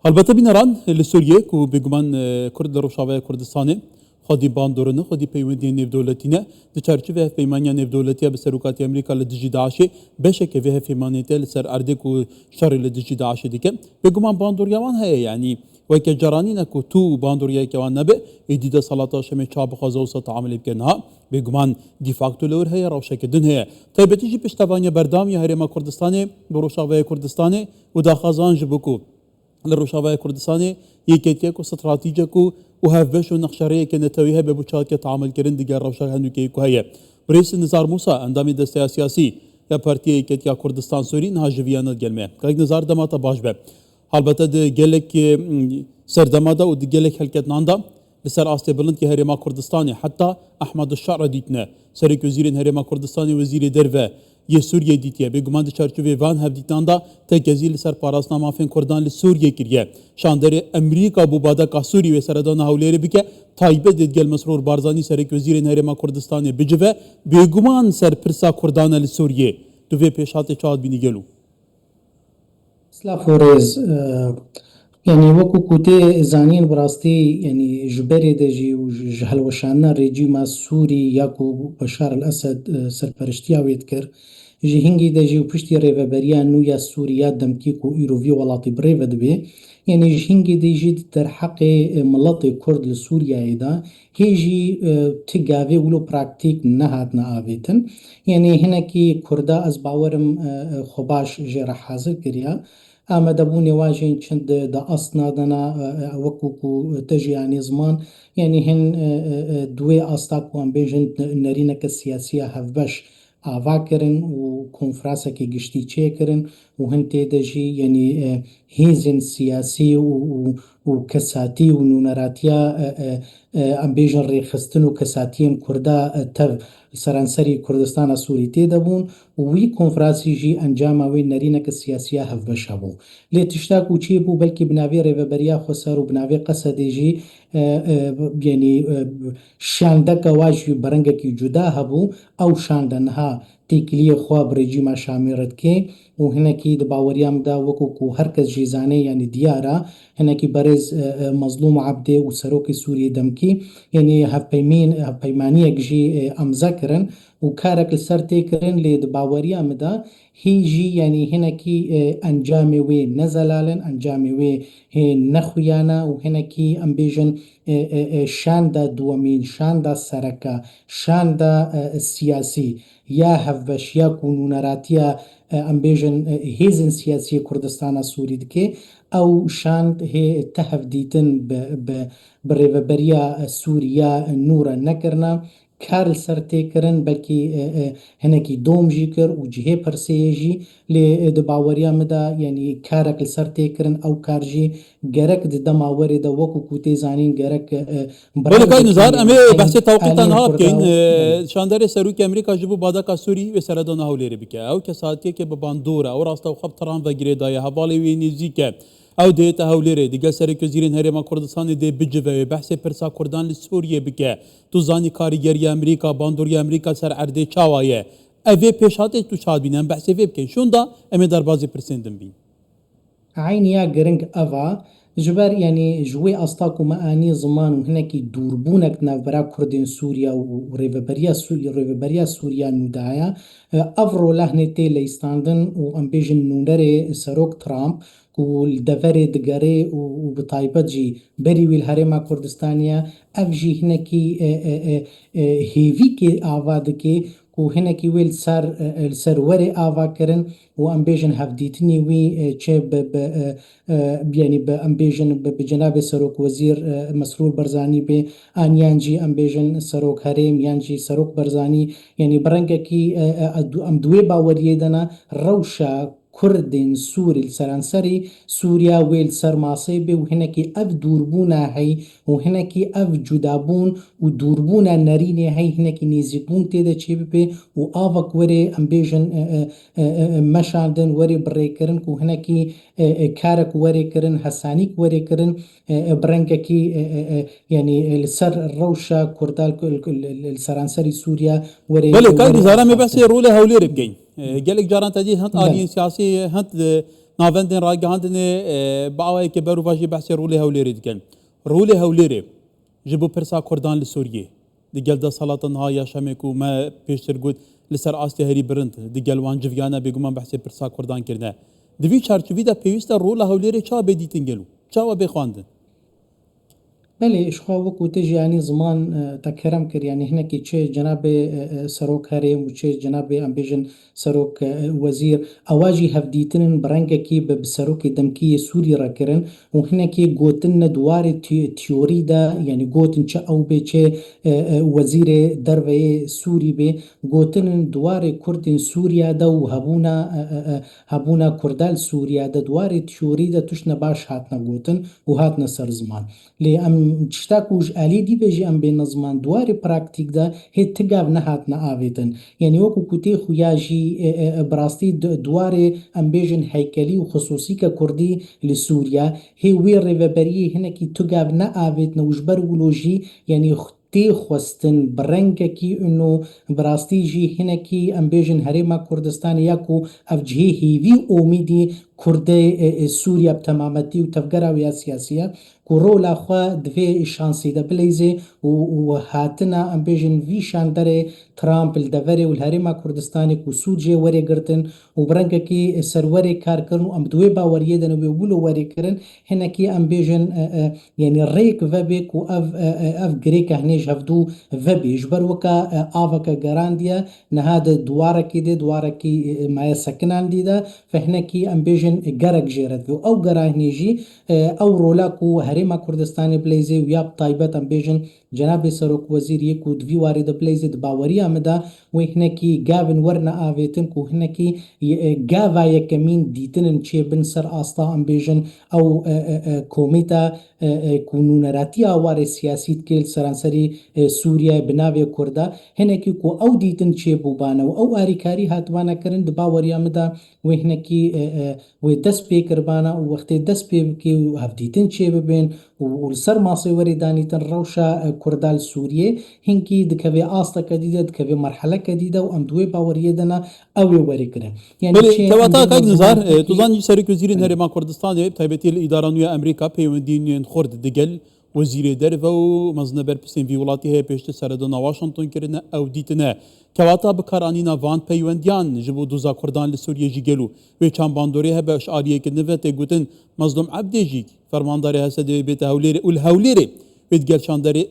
البته بینران لسوریه کو بگمان کرد روشاوه کردستانه خودی باندورنه خودی پیوندی نف دولتینه در چرچه پیمانی نف دولتیه به سروکاتی امریکا لدجی داعشی بشه که به پیمانیته لسر ارده کو شر لدجی داعشی دیگه بگمان باندوریان هست یعنی وکی جرانی نکو تو باندوریه که وان نبه ایدیده صلاتا شمی چاب خازه و سط عملی بکنها بگمان دیفاکتو لور هست روشه که دن هست تایبتیجی پشتوانی بردامی هرما کردستانه بروشاوه کردستانه و داخازان جبکو للروشاوه كردستاني يكيتيكو استراتيجيكو وهفش ونقشريه كنتويها ببوشات تعامل كرن ديجار روشا هنوكيكو هي برئيس نزار موسى اندامي دستيا سياسي يا بارتي يكيتيا كردستان سوري نها جويانا جلمه كاك نزار دماتا باش به البته د جلك سردمادا و د جلك حلقت ناندا لسر آسته بلند که هرما کردستانی حتی احمد الشعر دیتنه سرک وزیر هرما کردستانی وزیر دروه یه سوریه دیتیه به گمان چارچوبه وان هف دیتان دا تکزی لسر پاراسنامه فین کردان لسوریه کریه شاندر امریکا بو بادا کا سوری و سردان هولیری بکه تایبه دید مسرور بارزانی سرک وزیر هرما کردستانی بجوه به گمان سر پرسا کردان لسوریه تو به پیشات چاد بینی گلو سلافورز يعني وكو كوتي زانين براستي يعني جبري دجي وجهلوشانا ريجيما السوري ياكو بشار الأسد سرپرشتيا ويتكر جي هنگي دجي وبشتي ريفابريا نويا سوريا دمكيكو إيروفي ولاتي بريفا دبي يعني جي هنگي دجي در حق ملطي كرد لسوريا إيدا هيجي تقاوي ولو براكتيك نهاتنا آويتن يعني هناكي كردا از باورم خباش جيرا حاضر كريا آمده بوونی واژین چند دا ئەسنادەنا وەکوکو تەژیانی زمان یعنی هەن دوێ ئاستاکوان بێژن نەرینەکە سیاسیە هەڤبەش ئاواکردن و کۆنفرانسێکی گشتی چێکردن و هەن تێدەژی یعنی هێزن سیاسی و کەساتی و نونەراتیە ئەمبێژن ڕێخستن و کەساتیم کووردا تەv سەرانسەری کوردستانە سووری تێدەبوون وی کۆنفرانسیژی ئەنجاماوەی نەرینەکە سیاسیە هەڤبەشە بوو لێ تشتاک و چی بوو بەلکی بناوێ ڕێڤەبەریا خۆسەر و بناوێ قەسەدێژی یعنی شاندەکە واژی بەرەنگێکی جودا هەبوو ئەو شاندەنها تێکلیە خوا بڕێجیما شامێرت کێ و هەنێکی دباوەریامدا وەکوکو هەرکەس ژیزانەی ینی دیارە هەنێکی بەرێز مەزلوم عەبدێ و سەرۆکی سووریە دەمکی یعنی هەپەیمانیەک ژی ئەمزەکردن و کارێک لەسەر تێکردن لێ دباوەریامدا هیچی یعنی هەنێکی ئەنجامی وێ نەزەلالن ئەنجامی وێ نەخویانە و هەنێکی ئەمبێژن شاندا دووەمین شاندا سەرەکە شاندا سیاسی یا هەڤبەش یا کوونونەراتیە ئەمبێژن هێزن سیاسی کوردستانە سووری دکێ ئەو شاند تەهەڤ دیتن بە ڕێڤەبەریە سووریا نورە نەکردە کار لەسەر تێکردن بەلکی هەنێکی دۆمژی کرد و جهێ پرسەیەژی لێ دباوەریامدا یعنی کارێک لەسەر تێکردن ئەو کارژی گەرەک دەماوەرێدا وەکوکو تێزانین گەرەک بەڵێ نزار ئەمێ بەحسێ تەوقیتان هەبکەین شاندەرێ سەرۆکی ئەمریکا ji بۆ بادەکا سووری وێ سەردەنا هەولێرە بکە ئەو کەساتیەکێ بە باندۆرە ئەو ڕاستە و خەبتەڕان بەگرێدایە هەواڵی وێ نزیکە ئەو دێتە هەولێرێ دیگە سەرێک وەزیرên هەرێما کوردستانی دێ بجڤێ بەحسێ پرسا کوردان لە سووریە بکە تو زانی کاریگەری ئەمریکا باندۆری ئەمریکا سەر ئەردێ چاوایە ئەvê پێشاتێک تو چابینەن بەحسێ vê بکەین شوندا ئەمێ دەربازی پرسێندن بین عینیا گرنگ ئەڤا جبر يعني جوي أستاكو مآني زمان وهناكي دوربونك نافبرا كردين سوريا وريفبريا سوريا نودايا أفرو لهنتي ليستاندن وأمبيجن نونري سروك ترامب والدفري دقاري وبطايبت جي بري والهريما كردستانيا أفجي هناكي هيفيكي آفادكي و هناكي ويل سر وري آفا كرن و أمبيجن هفديتني وي چه يعني بأمبيجن بجناب سروك وزير مسرور برزاني بي آن يانجي أمبيجن سروك هريم يانجي سروك برزاني يعني برنگكي أمدوي باوريدنا روشا كردين سوري السرانسري سوريا ويل سر ماصيبي وهناكي أف دوربونا هي وهناكي أف جدابون ودوربونا ناريني هي هناكي نيزيبون تيدا تشيبي وآفاك وري أمبيجن مشاندن وري بريكرن وهناكي كارك وري كرن حسانيك وري كرن برنككي يعني السر الروشة كردال السرانسري سوريا وري بله كاي نزارة مبحثي رولة هولير بگين gelek caran tecih hent aliyên siyasî hent نافندن راگهاندن باوی که برو واجی بحث رولی هولری دکن رولی هولری جبو پرسا کردان لسوریه دیگل دا سلاطن ها یا شمکو ما پیشتر گود لسر آستی هری برند دیگل وان جویانا بگومان بحث پرسا کردان کرده دوی چارچوبی دا پیوستا رولا هولری چا بدیتن گلو چا بخواندن بله اشخوا وکو تجي يعني زمان تكرم كر يعني هنا كي تشي جناب سروك هرم وتشي جناب امبيجن سروك وزير اواجي هفديتن برانكا كي بسروك دمكي سوري راكرن وهنا كي قوتن دوار تيوري دا يعني قوتن تشا او بي تشي وزير دربي سوري بي قوتن دوار كردن سوريا دا وهبونا كردال سوريا دا دوار تيوري دا تشنا باش هاتنا قوتن وهاتنا سر زمان لي ام تشتاكوش آلي دي بيجي ام بين زمان دواري براكتيك دا هي تقاب نهاتنا آفيتن يعني وكو كوتي خوياجي براستي دواري ام بيجن هيكلي وخصوصي كردي لسوريا هي وير ريفابريه هنا كي تقاب نا آفيتنا وجبر ولوجي يعني تی خواستن برنگه کی انو براستی جی هنه کی ام بیجن هریما کردستان یاکو افجهی هیوی اومیدی کرده سوریا بتمامتی و تفگره ویا سیاسیه کو رولا خوا دوی شانسی ده بلیزه و هاتنا ام بیجن وی شاندره ترامپ الدوره و الهریما کردستانی کو سوجه وری گرتن و برنگه کی سروری کار کرن ام دوی باوریه دنو بولو وری کرن هنه کی ام بیجن يعني ريك فبك اف غريك هنيج هفدو فبي جبر وكا افكا جرانديا نهاد دواركي دي دواركي ما سكنان دي دا فهنكي امبيجن جرك جيرت او جرا هنيجي او رولاكو هريما كردستاني بليزي وياب طيبت امبيجن جناب سروك وزير يكو دفي وارد بليزي دباوريا مدا وهنكي جافن ورنا آفيتن كو هنكي جافا يكمين ديتن چه بن سر آستا امبيجن او كوميتا كونونراتي آوار سياسيت كيل سرانسري سوريا بناوي كردا هنكي كو او ديتن چه بوبانا او آريكاري هاتوانا کرن دباوريا مدا وهنكي ودس بي كربانا ووقت دس بي كي هفديتن چه ببين والسر ماسي وردانيتن روشا كردال سوريا هنكي دكوي آستا كديدة دكوي مرحلة كديدة وام دوي باوريدنا اوي وريكرن يعني كواتا كاك نزار توزان سرك وزيرين هرمان كردستان تايبتي الإدارانوية أمريكا بيوندين خورد دقل وزير درفا ومزنا بربسين في ولاتي هي بيشت سردنا واشنطن كرنا او ديتنا كواتا بكارانينا فان بيونديان جبو دوزا كردان لسوريا جيجلو ويشان باندوري هبا اشعاريه كنفه تيغوتن مظلوم عبديجيك فرمانداري هسد بيت هوليري والهوليري بيتقال شانداري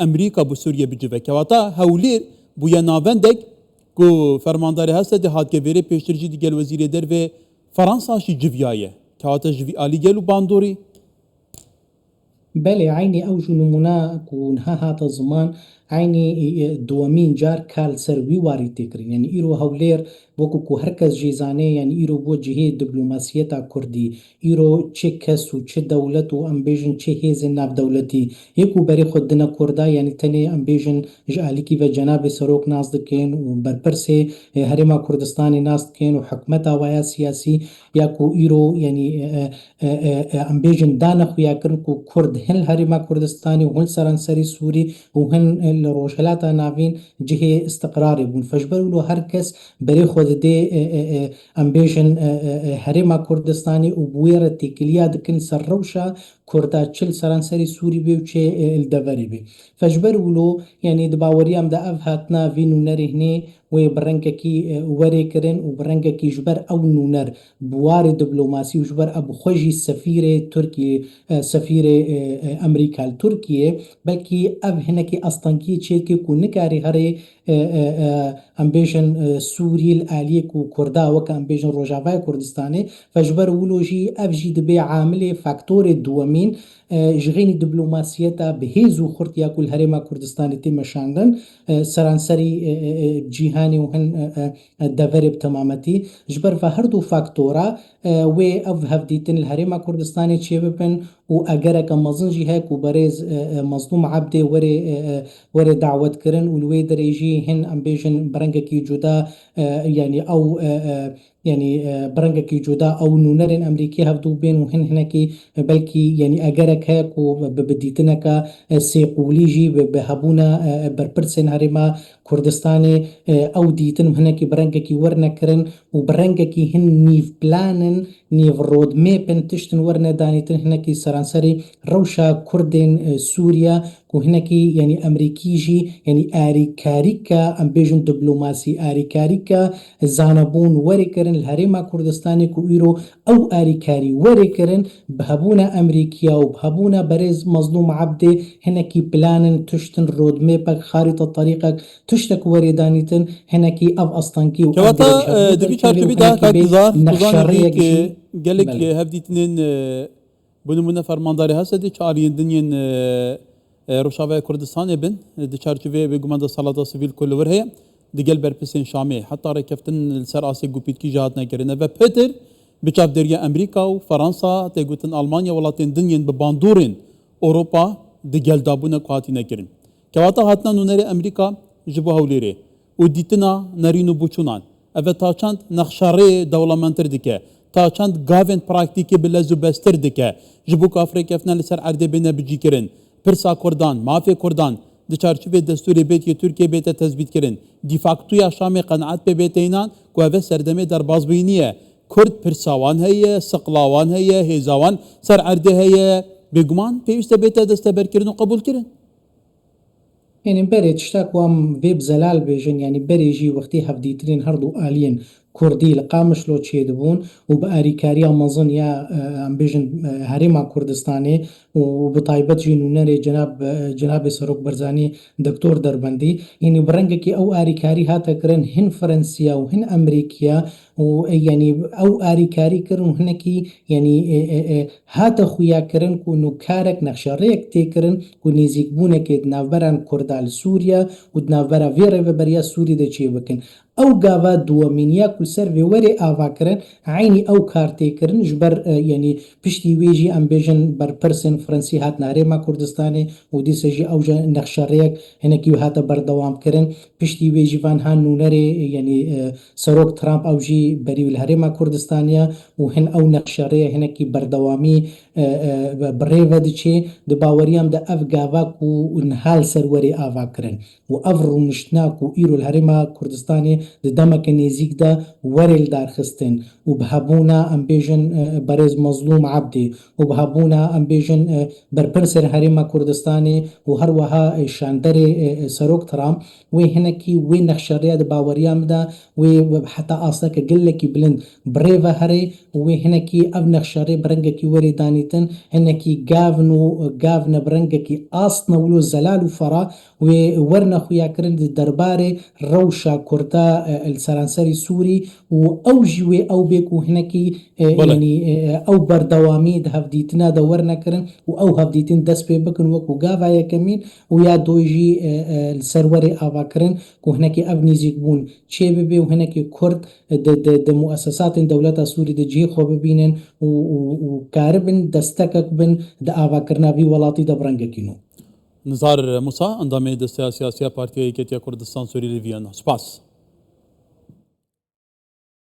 امريكا بسوريا بجبه كواتا هولير بويا نافندك كو فرمانداري هسد هات كبيري بيشترجي ديجل وزير درفا فرنسا شي جفيايه كواتا جفي آلي جلو باندوري بله عيني أوجو نمونا كونها هذا زمان عيني دوامين جار كال سروي واري تكرين يعني إيرو هولير وكو هركز جيزاني يعني إيرو بو جهي دبلوماسيتا كردي إيرو چه كس و چه دولت و أمبيجن چه هيزن ناف دولتي يكو بري خدنا كردا يعني تاني أمبيجن جعاليكي و جناب سروك ناس دكين و برپرسي هرما كردستاني ناس دكين و حكمتا ويا سياسي يكو إيرو يعني أمبيجن دانا خويا كرن كو كرد هن هرما كردستاني وهن سرانسري سوري وهن الروشلاتا نافين جهي استقراري بون فجبرولو هركس بري خود دي امبيجن هرما كردستاني وبويرة تيكليا دكن سر روشا كردا تشل سرانسري سوري بي وچه الدوري بي فجبرولو يعني دباوريام دا افهاتنا في نونر هني وبرنككي وري كرن وبرنككي جبر او نونر بوار دبلوماسي وجبر ابو خوجي سفير تركي سفير امريكا تركيا بلكي اب هنكي اصطنكي تشيكي كو نكاري هري امبيجن سوري الاليه كو كردا وك امبيجن روجافاي كردستاني فجبر ولوجي افجي دبي عامل فاكتور الدوامين جغيني دبلوماسيتا بهيزو خرطيا كل هرما كردستاني تم شاندن سرانسري جيهاني وهن دفرب تمامتي جبر فهردو فاكتورا و اف هفديتن الهرما كردستاني تشيبن و اگرك مزنجي هيك وبريز مظلوم عبدي وري دعوت كرن ولوي دريجي هن امبيجن برنگكي جدا يعني او يعني برنگكي جدا او نونرن امريكي هفدو بين وهن هنكي بلكي يعني اگرك هيك وبديتنك سيقوليجي بهبونا برپرسن هرما كردستاني او ديتن هنكي برنگكي ورنكرن وبرنگكي هن نيف بلانن نيف رود ميبن تشتن ورنا دانيتن هناكي سرانسري روشا كردين سوريا وهناكي يعني أمريكيجي يعني آري كاريكا أم بيجن دبلوماسي آري كاريكا زانبون وريكرن الهريما كردستاني كو إيرو أو آري كاري وريكرن بهبونا أمريكيا وبهبونا بريز مظلوم عبدي هناكي بلانن تشتن رود ميبك خارطة طريقك تشتك وريدانيتن هناكي أف أسطنكي كواتا دبي شارتبي دا كاكزار تزاني نخشرية بيك قالك بله. هفدي تنين بنمونا فرمانداري هسه دي شارين دنيا روشافا كردستان بن دي شارتبي بيقومان دا صلاة سيفيل كل ورهي دي قلب بربسين شامي حتى ركفتن السر آسي قوبيت كي جهاتنا كرنا وبتر بشاف دريا أمريكا وفرنسا تيقوتن ألمانيا ولاتين دنيا بباندورين أوروبا دي قل دابونا كواتينا كرن كواتا هاتنا نونري أمريكا جبو هوليري وديتنا نارينو بوچونان اوه تا چند نخشاره دولمنتر دکه تا چند گاوین پراکتیکی بلزو بستر دکه جبو که افریقا افنا لسر عرده بینه بجی کرن پرسا کردان مافی کردان ده چارچوبه دستور بیتی ترکیه بیت تثبیت کرن دیفاکتویا شام قناعت به بیت اینان که اوه سردمه در بازبینیه کرد پرساوان هیه سقلاوان هیه هیزاوان سر عرده هیه بگمان پیوسته بیت دستبر کرن و قبول کرن يعني بري تشتاك وام فيب زلال بيجن يعني بري جي وقتي هفديترين هردو آلين كردي لقامش لو تشي دبون وبأريكاريا مظن يا ام بيجن هريما كردستاني وبطايبت جي نونري جناب سروك برزاني دكتور دربندي يعني برنجكي او أريكاري هاتا كرن هن فرنسيا وهن أمريكيا ويعني او أريكاري كرن وهنكي يعني هاتا خويا كرن كونو كارك نخشاريك تيكرن ونيزيك بونك دنافبران كردال سوريا ودنافبرا فيري بريا سوري دا چي بكن او گاوا دوامینیا کل سر و وری آوا کرن عینی او کارتی کرن جبر يعني پشتی ویجی ام بیجن بر پرسن فرنسی هات ناره ما کردستانی و دی سجی او جا نخشاریک هنکی هات بردوام کرن پشتی ویجی وان هان نونری يعني سروک ترامپ او جی بری الهره ما کردستانیا و هن او نخشاریه هنکی بردوامی بريفا ديشي د باوريام د اف گاوا كو نهال سروری آوا کرن و افرو نشتناكو ايرو الهرما كردستاني د دمك نيزيك دا ورل دار خستن وبهبونا ام بيجن بريز مظلوم عبدي وبهبونا ام بيجن بربرسر هرما كردستاني وهروها شاندري سروك ترام وهنكي وين نخشريا د باوريام دا وحتى اصلك قلكي بلند بريفا هري وهنكي اب نخشري برنجكي وري دانيتن هنكي غافنا برنجكي اصنا ولو زلال وفرا وورنا خويا كرن درباري روشا كردا السرانسري سوري واوجي او بيكو هنكي يعني او بردوامي هفديتنا دورنا كرن او هفديتين دس بيبكن وكو غافا يا كمين ويا دوجي السروري افا كرن كو هنكي ابني زيكبون تشيبي وهنكي كرد د مؤسسات دولتا سوري د جي خو ببينن وكاربن دستكك بن د افا كرنا بي ولاتي دبرنجكينو نزار موسى انضمام دستة سياسية بارتية كردستان سوري لفيانا سپاس